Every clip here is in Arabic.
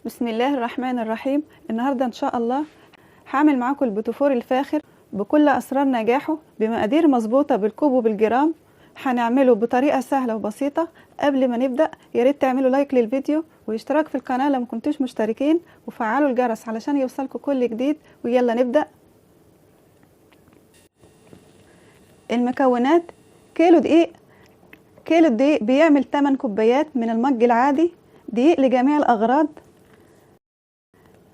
بسم الله الرحمن الرحيم. النهاردة إن شاء الله هعمل معاكم البوتفور الفاخر بكل أسرار نجاحه بمقادير مظبوطة بالكوب وبالجرام. هنعمله بطريقة سهلة وبسيطة. قبل ما نبدأ ياريت تعملوا لايك للفيديو واشتراك في القناة لو مكنتوش مشتركين وفعلوا الجرس علشان يوصلكم كل جديد. ويلا نبدأ. المكونات: كيلو دقيق. كيلو الدقيق بيعمل 8 كوبايات من المج العادي. دقيق لجميع الأغراض.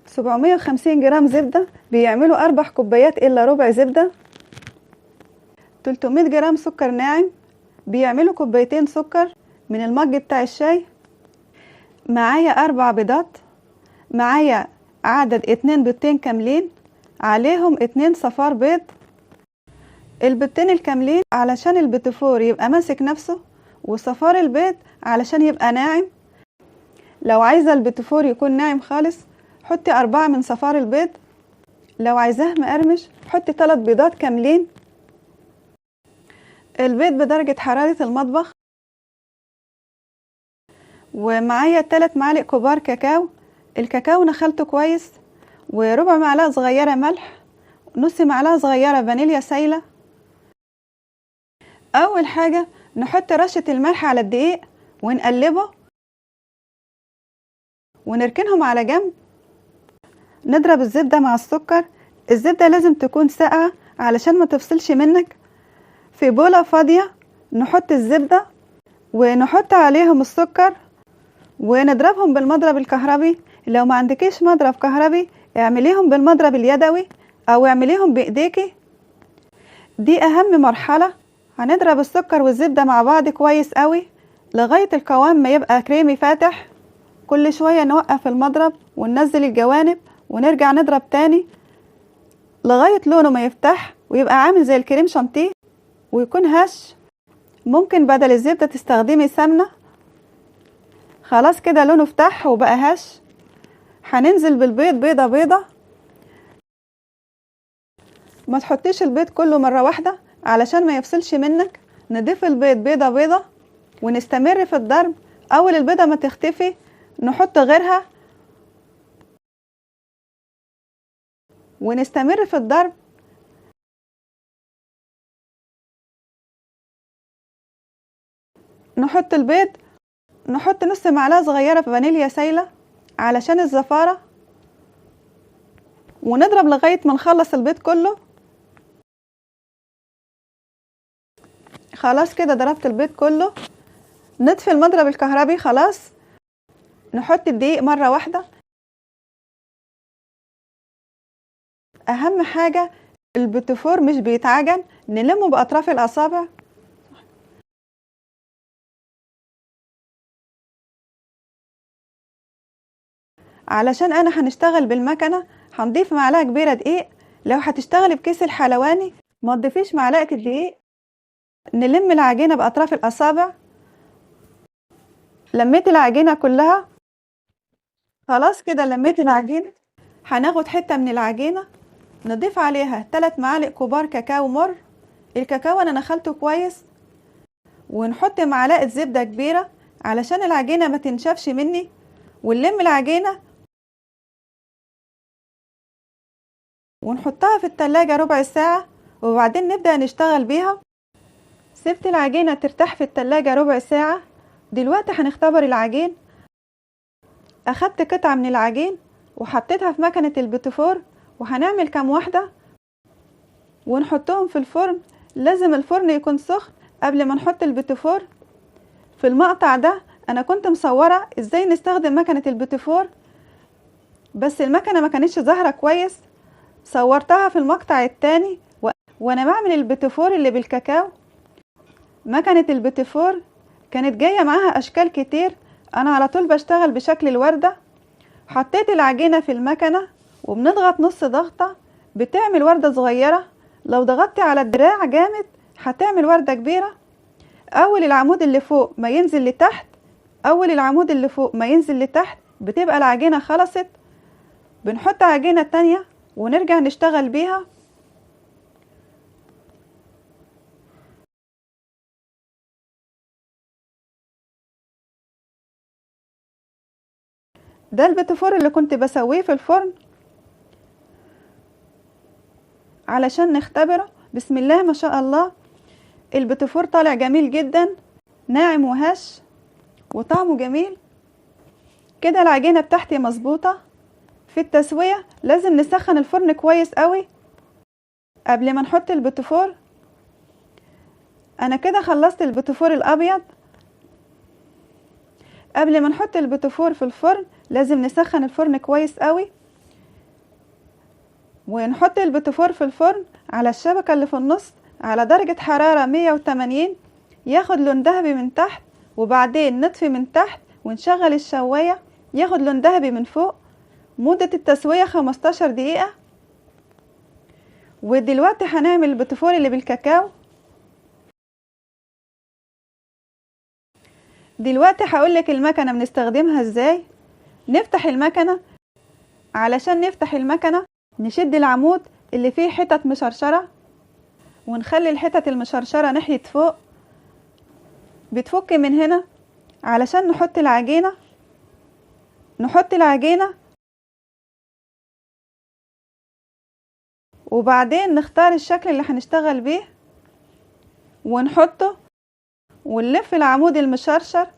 750 جرام زبدة بيعملوا 4 كوبايات إلا ربع زبدة. 300 جرام سكر ناعم بيعملوا كوبايتين سكر من المج بتاع الشاي. معايا 4 بيضات. معايا عدد 2 بيضتين كاملين عليهم 2 صفار بيض. البيضتين الكاملين علشان البوتفور يبقى ماسك نفسه، وصفار البيض علشان يبقى ناعم. لو عايزة البوتفور يكون ناعم خالص حطي 4 من صفار البيض. لو عايزاه مقرمش حطي 3 بيضات كاملين. البيض بدرجة حرارة المطبخ. ومعايا 3 معالق كبار كاكاو. الكاكاو نخلته كويس، وربع معلقة صغيرة ملح، نص معلقة صغيرة فانيليا سايلة. أول حاجة نحط رشة الملح على الدقيق ونقلبه ونركنهم على جنب. نضرب الزبدة مع السكر. الزبدة لازم تكون ساقعة علشان ما تفصلش منك. في بولة فاضية نحط الزبدة ونحط عليهم السكر ونضربهم بالمضرب الكهربي. لو ما عندكيش مضرب كهربي اعمليهم بالمضرب اليدوي او اعمليهم بايديكي. دي اهم مرحلة. هنضرب السكر والزبدة مع بعض كويس قوي لغاية القوام ما يبقى كريمي فاتح. كل شوية نوقف المضرب وننزل الجوانب ونرجع نضرب تاني لغاية لونه ما يفتح ويبقى عامل زي الكريم شانتيه ويكون هش. ممكن بدل الزبدة تستخدمي سمنة. خلاص كده لونه فتح وبقى هش. هننزل بالبيض بيضة بيضة. ما تحطيش البيض كله مرة واحدة علشان ما يفصلش منك. نضيف البيض بيضة بيضة ونستمر في الضرب. اول البيضة ما تختفي نحط غيرها ونستمر في الضرب. نحط البيض، نحط نص معلقة صغيرة فانيليا سايلة علشان الزفارة، ونضرب لغاية ما نخلص البيض كله. خلاص كده ضربت البيض كله. نطفي المضرب الكهربي خلاص. نحط الدقيق مرة واحدة. اهم حاجة البوتفور مش بيتعجن، نلمه باطراف الاصابع. علشان انا هنشتغل بالمكنة هنضيف معلقة كبيرة دقيق. لو هتشتغلي بكيس الحلواني ما تضيفيش معلقة الدقيق. نلم العجينة باطراف الاصابع. لميت العجينة كلها. خلاص كده لميت العجينة. هناخد حتة من العجينة نضيف عليها 3 معالق كبار كاكاو مر. الكاكاو انا نخلته كويس. ونحط معلقة زبدة كبيرة علشان العجينة ما تنشفش مني. ونلم العجينة ونحطها في التلاجة ربع ساعة وبعدين نبدأ نشتغل بيها. سبت العجينة ترتاح في التلاجة ربع ساعة. دلوقتي هنختبر العجين. اخدت قطعة من العجين وحطيتها في مكنة البوتفور وهنعمل كام واحدة ونحطهم في الفرن. لازم الفرن يكون سخن قبل ما نحط البوتفور. في المقطع ده انا كنت مصورة ازاي نستخدم مكنة البوتفور بس المكنة ما كانتش ظاهرة كويس. صورتها في المقطع التاني وانا بعمل البوتفور اللي بالكاكاو. مكنة البوتفور كانت جاية معاها اشكال كتير. انا على طول بشتغل بشكل الوردة. حطيت العجينة في المكنة وبنضغط نص ضغطة بتعمل وردة صغيرة. لو ضغطتي على الدراع جامد هتعمل وردة كبيرة. اول العمود اللي فوق ما ينزل لتحت، اول العمود اللي فوق ما ينزل لتحت بتبقى العجينة خلصت. بنحط عجينة تانية ونرجع نشتغل بيها. ده البيتفور اللي كنت بسويه في الفرن علشان نختبره. بسم الله ما شاء الله، البيتفور طالع جميل جدا، ناعم وهش وطعمه جميل كده. العجينة بتاعتي مظبوطة. في التسوية لازم نسخن الفرن كويس قوي قبل ما نحط البيتفور. انا كده خلصت البيتفور الابيض. قبل ما نحط البيتفور في الفرن لازم نسخن الفرن كويس قوي، ونحط البيتفور في الفرن على الشبكة اللي في النص على درجة حرارة 180، ياخد لون ذهبي من تحت، وبعدين نطفي من تحت ونشغل الشواية ياخد لون ذهبي من فوق. مدة التسوية 15 دقيقة. ودلوقتي هنعمل البيتفور اللي بالكاكاو. دلوقتي هقولك المكنة بنستخدمها ازاي. نفتح المكنة. علشان نفتح المكنة نشد العمود اللي فيه حتت مشرشرة ونخلي الحتت المشرشرة ناحية فوق، بتفك من هنا علشان نحط العجينة. نحط العجينة وبعدين نختار الشكل اللي هنشتغل بيه ونحطه، ونلف العمود المشرشر،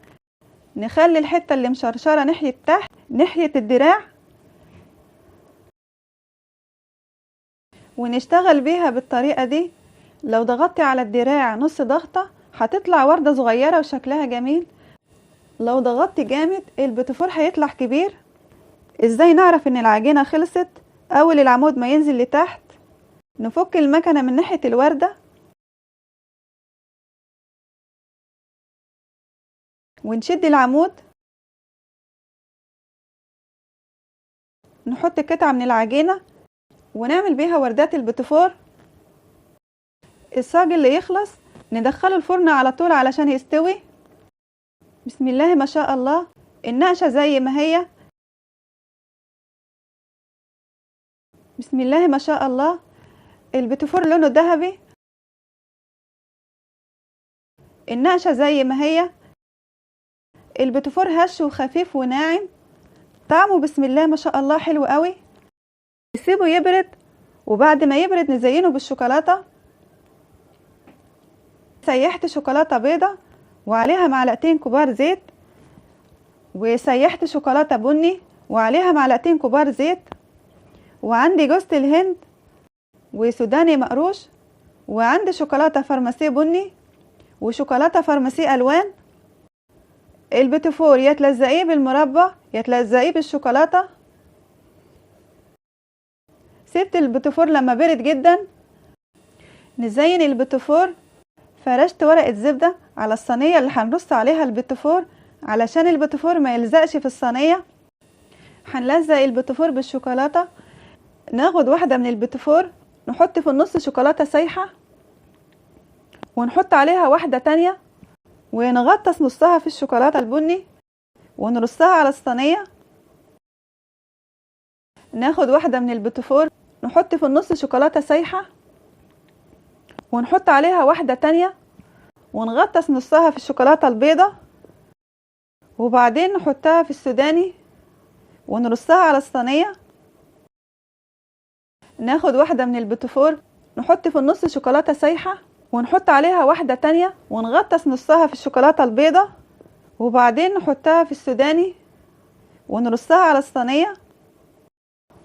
نخلي الحتة اللي مشرشرة ناحية تحت ناحية الدراع، ونشتغل بيها بالطريقة دي. لو ضغطتي على الدراع نص ضغطة هتطلع وردة صغيرة وشكلها جميل. لو ضغطتي جامد البيتفور هيطلع كبير. ازاي نعرف ان العجينة خلصت؟ اول العمود ما ينزل لتحت نفك المكنة من ناحية الوردة ونشد العمود، نحط قطعة من العجينة ونعمل بيها وردات البيتفور. الصاج اللي يخلص ندخله الفرن على طول علشان يستوي. بسم الله ما شاء الله، النقشة زي ما هي. بسم الله ما شاء الله، البيتفور لونه ذهبي، النقشة زي ما هي. البيتفور هش وخفيف وناعم، طعمه بسم الله ما شاء الله حلو قوي. نسيبه يبرد، وبعد ما يبرد نزينه بالشوكولاتة. سيحت شوكولاتة بيضة وعليها معلقتين كبار زيت، وسيحت شوكولاتة بني وعليها معلقتين كبار زيت، وعندي جوز الهند وسوداني مقروش، وعندي شوكولاتة فرماسي بني وشوكولاتة فرماسي ألوان. البيتفور يا تلزقيه بالمربى يا تلزقيه بالشوكولاتة. سبت البيتفور لما برد جدا. نزين البيتفور. فرشت ورقة زبدة على الصينية اللي هنرص عليها البيتفور علشان البيتفور ما يلزقش في الصينية. هنلزق البيتفور بالشوكولاتة. ناخد واحدة من البيتفور نحط في النص شوكولاتة سايحة، ونحط عليها واحدة تانية ونغطس نصها في الشوكولاتة البني ونرصها على الصينية. ناخد واحدة من البيتفور نحط في النص شوكولاتة سايحة ونحط عليها واحدة تانية ونغطس نصها في الشوكولاتة البيضة، وبعدين نحطها في السوداني ونرصها على الصينية. ناخد واحدة من البيتفور نحط في النص شوكولاتة سايحة ونحط عليها واحدة تانية ونغطس نصها في الشوكولاتة البيضة، وبعدين نحطها في السوداني ونرصها على الصينية.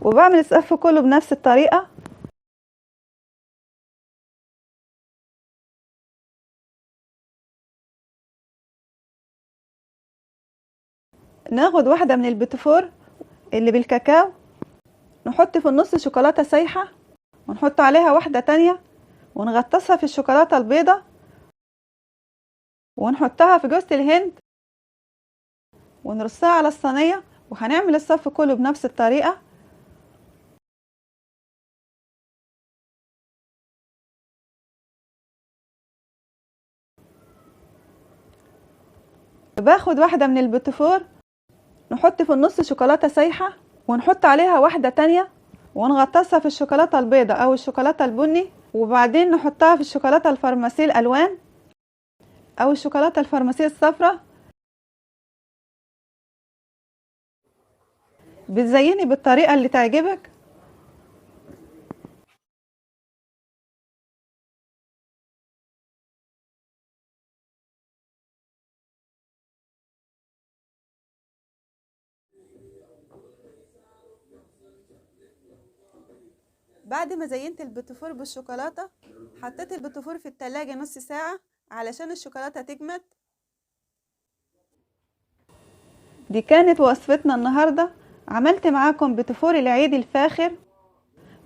وبعمل الصف كله بنفس الطريقة. ناخد واحدة من البيتفور اللي بالكاكاو نحط في النص شوكولاتة سايحة ونحط عليها واحدة تانية ونغطسها في الشوكولاتة البيضة ونحطها في جوز الهند ونرصها على الصينية. وهنعمل الصف كله بنفس الطريقة. باخد واحدة من البيتفور نحط في النص شوكولاتة سايحة ونحط عليها واحدة تانية ونغطسها في الشوكولاتة البيضة او الشوكولاتة البني، وبعدين نحطها في الشوكولاتة الفرماسي الالوان او الشوكولاتة الفرماسي الصفراء. بتزيني بالطريقة اللي تعجبك. بعد ما زينت البيتيفور بالشوكولاتة، حطيت البيتيفور في التلاجة نص ساعة علشان الشوكولاتة تجمد. دي كانت وصفتنا النهاردة. عملت معاكم بيتيفور العيد الفاخر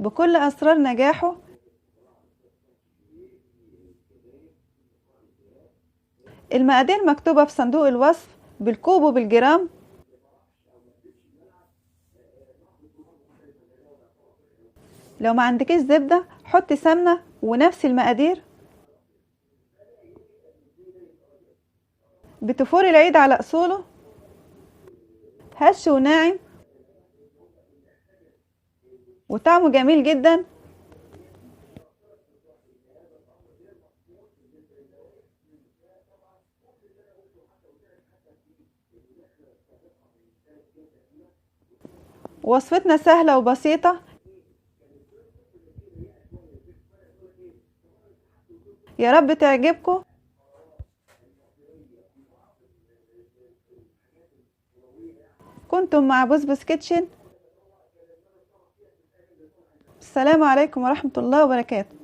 بكل أسرار نجاحه. المقادير مكتوبة في صندوق الوصف بالكوب وبالجرام. لو ما عندكيش زبدة حطي سمنة ونفس المقادير. بيتيفور العيد على أصوله، هش وناعم وطعمه جميل جدا. وصفتنا سهلة وبسيطة. يا رب تعجبكم. كنتم مع بسبس كيتشن. السلام عليكم ورحمة الله وبركاته.